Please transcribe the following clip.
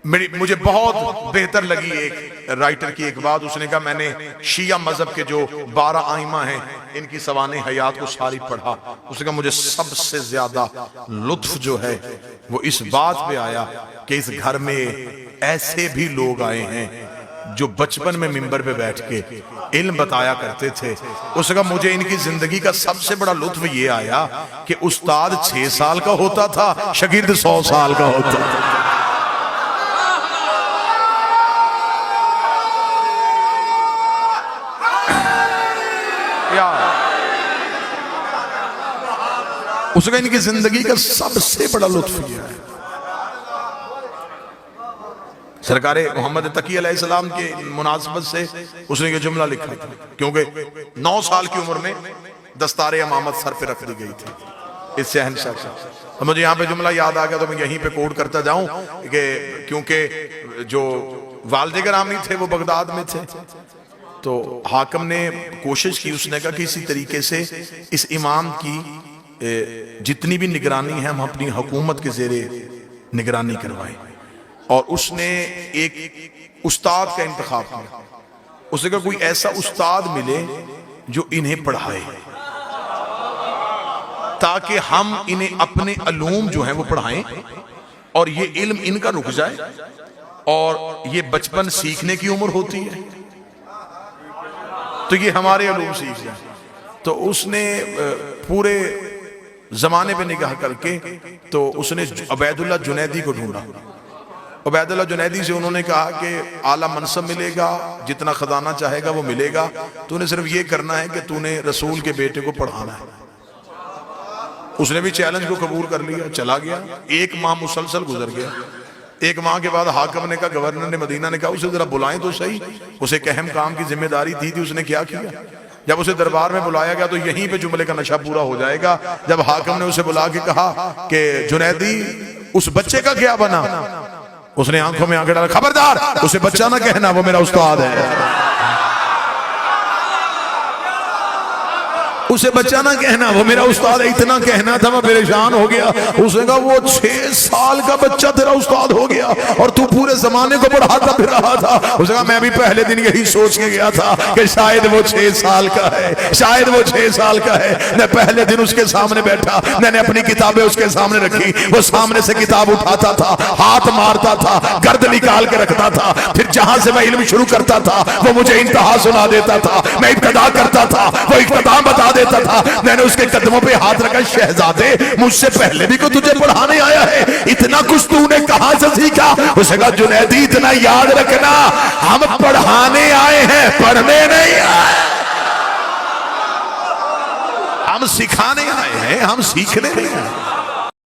مجھے بہت بہتر لگی ایک رائٹر کی ایک بات. اس نے کہا میں نے شیعہ مذہب کے جو 12 ائمہ ہیں ان کی سوانح حیات کو ساری پڑھا. اس نے کہا مجھے سب سے زیادہ لطف جو ہے وہ اس بات پہ آیا کہ اس گھر میں ایسے بھی لوگ آئے ہیں جو بچپن میں منبر پہ بیٹھ کے علم بتایا کرتے تھے. اس نے کہا مجھے ان کی زندگی کا سب سے بڑا لطف یہ آیا کہ استاد 6 سال کا ہوتا تھا، شاگرد 100 سال کا ہوتا تھا. اس نے ان کی زندگی کا سب سے بڑا لطف یہ ہے. سرکار محمد تقی علیہ السلام کے مناسبت سے اس نے یہ جملہ لکھا تھا کیونکہ 9 سال کی عمر میں دستار امامت سر پہ رکھ دی گئی تھی اس شہنشاہ سے. مجھے یہاں پہ جملہ یاد آ گیا تو میں یہیں پہ کوٹ کرتا جاؤں کہ کیونکہ جو والد گرامی تھے وہ بغداد میں تھے تو حاکم نے کوشش کی. اس نے کہا کہ اسی طریقے سے اس امام کی جتنی بھی نگرانی ہے ہم اپنی حکومت کے زیر نگرانی کروائیں. اور اس نے ایک استاد کا انتخاب کیا. اس نے کہا کوئی ایسا استاد ملے جو انہیں پڑھائے تاکہ ہم انہیں اپنے علوم جو ہیں وہ پڑھائیں اور یہ علم ان کا رک جائے اور یہ بچپن سیکھنے کی عمر ہوتی ہے تو یہ ہمارے علوم سیکھ جائیں. تو اس نے پورے زمانے پہ نگاہ کر کے تو اس نے عبید اللہ جنیدی کو ڈھونڈا. عبید اللہ جنیدی سے انہوں نے کہا کہ اعلیٰ منصب ملے گا، جتنا خزانہ چاہے گا وہ ملے گا، تو نے صرف یہ کرنا ہے کہ تو نے رسول کے بیٹے کو پڑھانا ہے. اس نے بھی چیلنج کو قبول کر لیا، چلا گیا. 1 ماہ مسلسل گزر گیا. 1 ماہ کے بعد حاکم نے کہا، گورنر نے مدینہ نے کہا اسے ذرا بلائیں تو صحیح. اسے ایک اہم کام کی ذمہ داری دی تھی، اس نے کیا کیا؟ جب اسے دربار میں بلایا گیا تو یہیں پہ جملے کا نشہ پورا ہو جائے گا. جب حاکم نے اسے بلا کے کہا کہ جنیدی اس بچے کا کیا بنا، اس نے آنکھوں میں آنکھ ڈالا، خبردار اسے بچہ نہ کہنا، وہ میرا استاد ہے. اسے بچہ نہ کہنا، وہ میرا استاد ہے. اتنا کہنا تھا وہ پریشان ہو گیا. اس نے کہا وہ 6 سال کا بچہ تیرا استاد ہو گیا اور تو پورے زمانے کو پڑھاتا پھر رہا تھا. اس نے کہا میں بھی پہلے دن یہی سوچ کے گیا تھا کہ شاید وہ 6 سال کا ہے، شاید وہ 6 سال کا ہے. میں پہلے دن اس کے سامنے بیٹھا، میں نے اپنی کتابیں اس کے سامنے رکھی. وہ سامنے سے کتاب اٹھاتا تھا، ہاتھ مارتا تھا، گرد نکال کے رکھتا تھا. پھر جہاں سے میں علم شروع کرتا تھا وہ مجھے انتہا سنا دیتا تھا. میں ابتدا کرتا تا وہ اختتام بتا دیتا تھا. میں نے اس کے قدموں پہ ہاتھ رکھا، شہزادے مجھ سے پہلے بھی کو تجھے پڑھانے آیا ہے، اتنا کچھ تو نے کہاں سے سیکھا؟ اس نے کہا جنیدی اتنا یاد رکھنا، ہم پڑھانے آئے ہیں، پڑھنے نہیں آئے. ہم سکھانے آئے ہیں، ہم سیکھنے نہیں آئے.